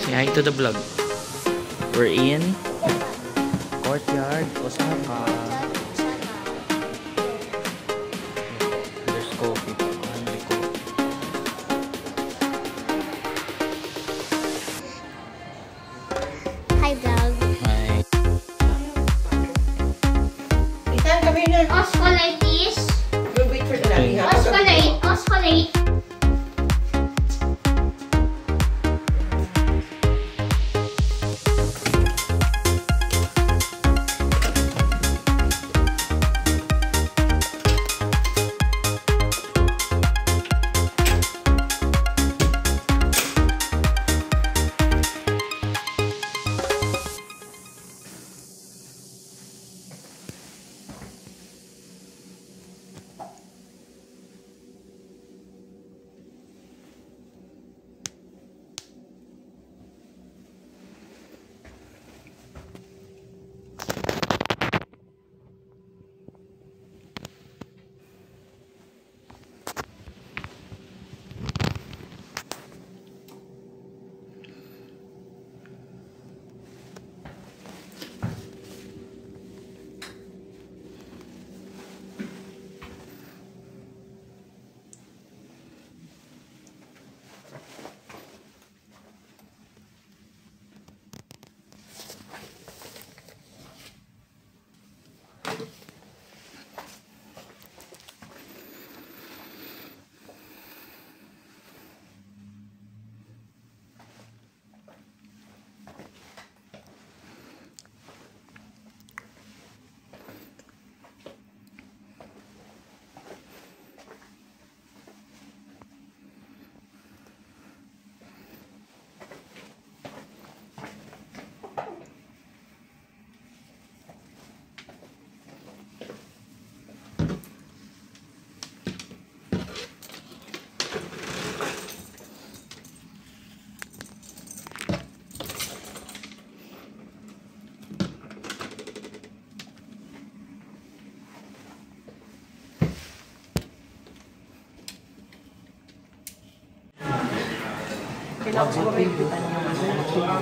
Say hi to the vlog. We're in Courtyard, Osaka. There's coffee. Hungry coffee. Hi vlog. Hi. Ethan, come here na. Oscolate is. We'll wait for the lobby. Oscolate. Oscolate.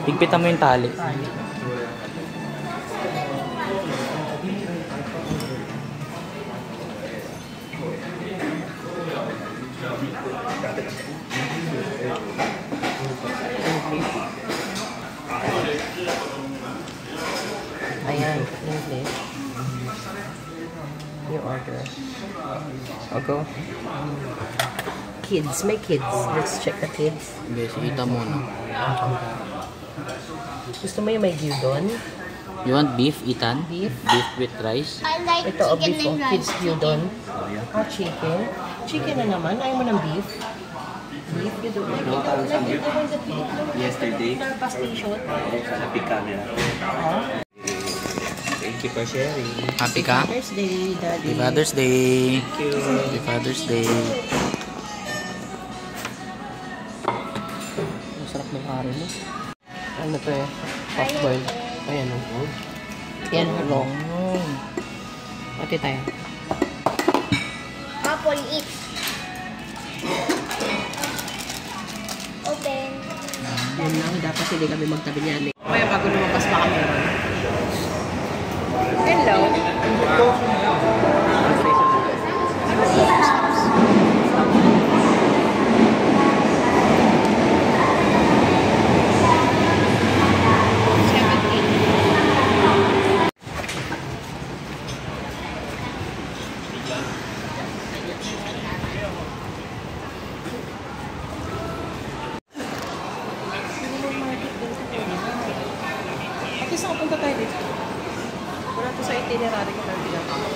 Higpitan mo yung tali. Ayan, English. New order. I'll go. Kids, may kids. Let's check the kids. Besi, ita muna. Gusto mo yung may gyudon? You want beef, Ethan? Beef? Beef with rice? I like Ito, chicken beef, and rice. kids gyudon. Ah, chicken. Chicken na naman. Ayaw mo ng beef? Beef, you don't like it. Like it in the Philippines. Yesterday, Gas station. happy camera. Thank you for sharing. Happy ka? Father's Day, Daddy. Happy Father's Day. Thank you. Happy Father's Day. Masarap ng hari mo. Ano to eh? Soft boil. Ayan o. Yan, long. Pati tayo. Apple eat. Open. Yan lang, dapat hindi kami magtabi niyan eh. Kaya bago lumabas pa kami. Hello. At least punta tayo dito. Wala to sa itinerary ko lang pinapakaw.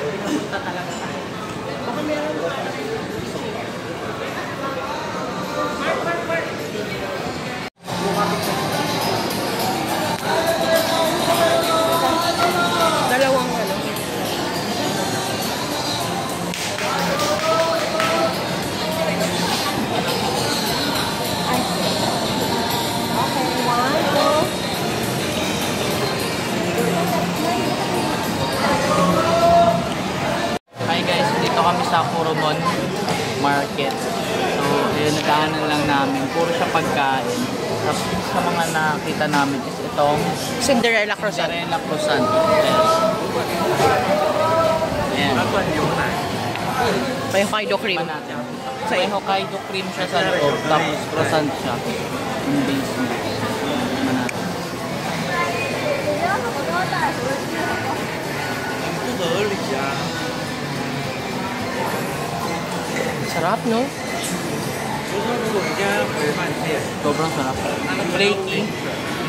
Pinapunta talaga tayo. Baka meron dalawang ano. Hi guys, dito kami sa Kurumon Market. So, ayun, nagkaanan lang namin. Puro siya pagkain. Tapos sa mga nakita namin is itong Cinderella croissant. Cinderella croissant. Ayan. May Hokkaido cream. Tikman natin. May Hokkaido cream siya sa loob. Tapos croissant siya. Yung base niya. Tikman natin. Sarap, no? Sobrang sarap. Flaky.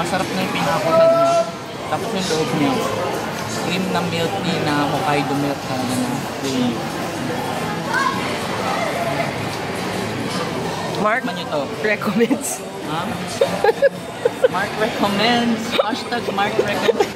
Masarap na yung pinakakusad niya. Tapos yung loob niya. Cream na milk niya na Hokkaido milk na cream. Mark Tikman nyo to. recommends. Ha? Mark recommends. Hashtag Mark recommends.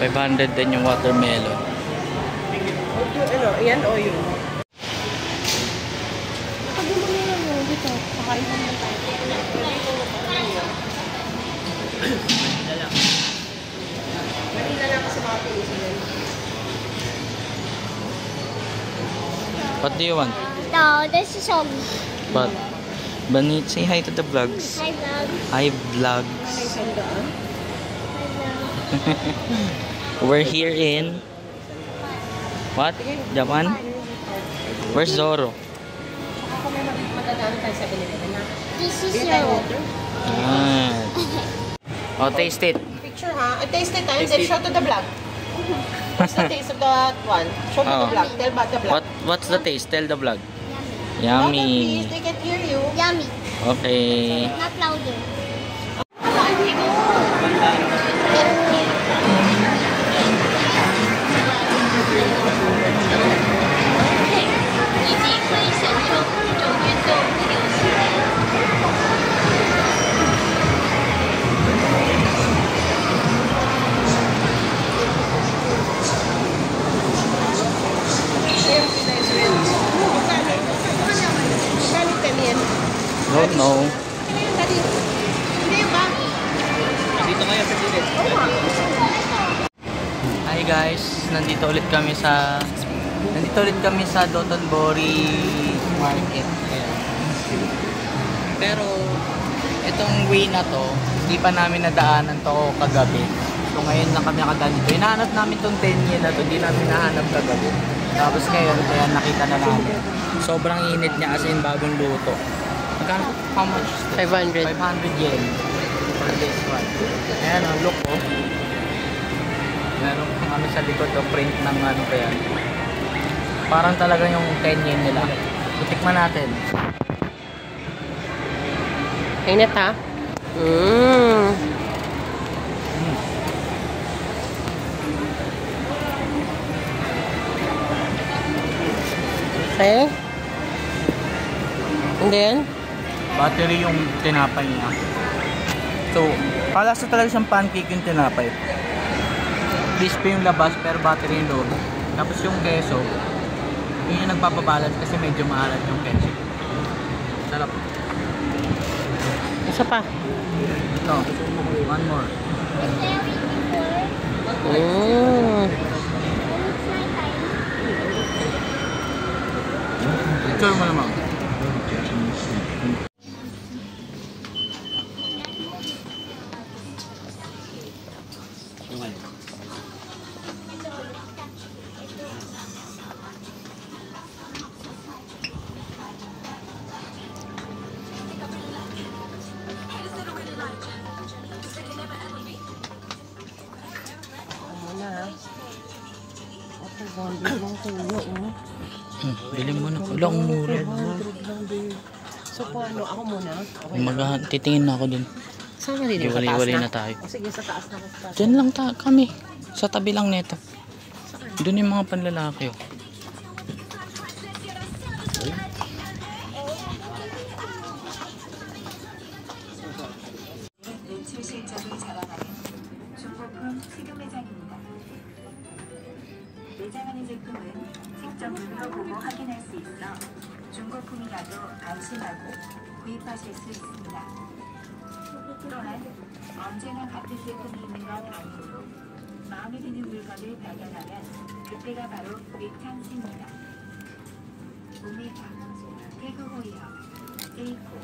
$500 din yung watermelon. Ano, yan o yun? Nakagulong na lang dito. Pakain mo na tayo. Manila lang kasi mga pinisinan. What do you want? No, this is home. But, Banit, say hi to the vlogs. Hi, vlog. Hi vlogs. Ay, sandaan. Hi, vlog. We're here in what? Japan? Where's Zoro? Ako may magdadaan tayo sa 7-Eleven na. This is Bili tayo your... water. Oh, taste it. Picture ha. Taste it and then show to the vlog. What's the taste of that one? Show to Oh. the vlog. Tell about the vlog. What's the taste? Tell the vlog. Louder, Yummy. please. They can hear you. Yummy. Okay. Not louder. Don't know. Dito ngayon sa gilid. Hi guys, nandito ulit kami sa Dotonbori Market. Ayan. Pero itong way na to, hindi pa namin nadaanan to kagabi. So ngayon lang kami nakadaan dito. Hinahanap namin tong 10 yen na to, hindi namin nahanap kagabi. Tapos ngayon, kaya nakita na namin. Sobrang init niya as in bagong luto. Magkano? How much? 500. 500 yen for this one. Ayan o, look o. Meron kung ano sa likod o print ng ano kaya. Parang talaga yung 10 yen nila. Tikman natin. Init ha? Okay. And then, Battery yung tinapay niya. So, kalasa talaga siyang pancake yung tinapay. Crispy yung labas pero battery yung loob. Tapos yung keso, yun yung nagpapabalance kasi medyo maalat yung keso. Sarap. isa pa. Ito, one more. Is there before? Mm. When it's my time. Enjoy mo naman. Muna ha. Ako, bonding lang kuya, oh. Bili mo na. Wala akong mura. 400 lang din. So, paano? Ako muna? Okay. Titingin na ako dun. Saan na din? Sa taas Iwalay na? na tayo. O, sige, sa taas na. Sa taas. Diyan lang kami. Sa tabi lang neto. Doon yung mga panlalaki. Oh. 매출 실적을 자랑하는 중고품 식용 매장입니다. 매장 안의 제품은 직접 눈으로 보고 확인할 수 있어 중고품이라도 안심하고 구입하실 수 있습니다. 또한 언제나 같은 제품이 있는 건 아니므로 마음에 드는 물건을 발견하면 그때가 바로 빅찬스입니다. 오메가, 태그호이어, 세이코,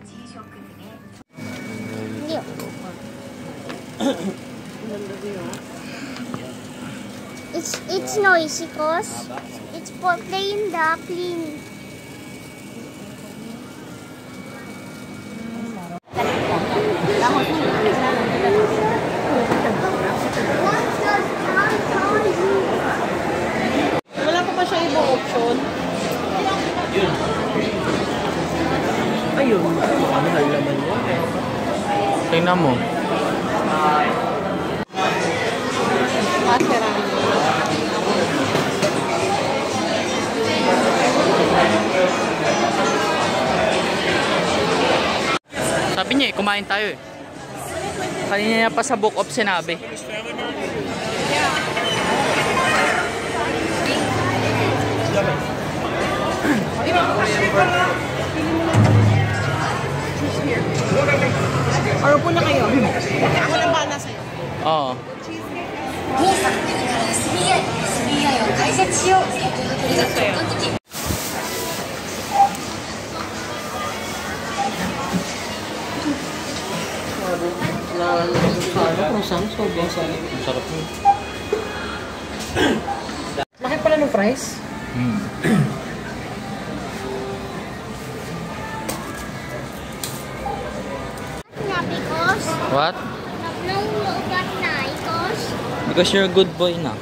지쇼크 등의 Hindi. It's noisy cause it's for playing the clean. Wala pa ba siya ibang option? Ayun. Mahal naman yun. Tingnan mo. Masera. Sabi niya kumain tayo eh. Kanina niya pa sa book of sinabi. Or upo na kayo. Ako lang ba na sa'yo? Oo. 皆さん、SBI を開設しよう。これが結婚的。 Kung saan, sobrang sarap. Sarap mo. Laki pala ng fries. Na because What? no ugat na because Because you're a good boy na.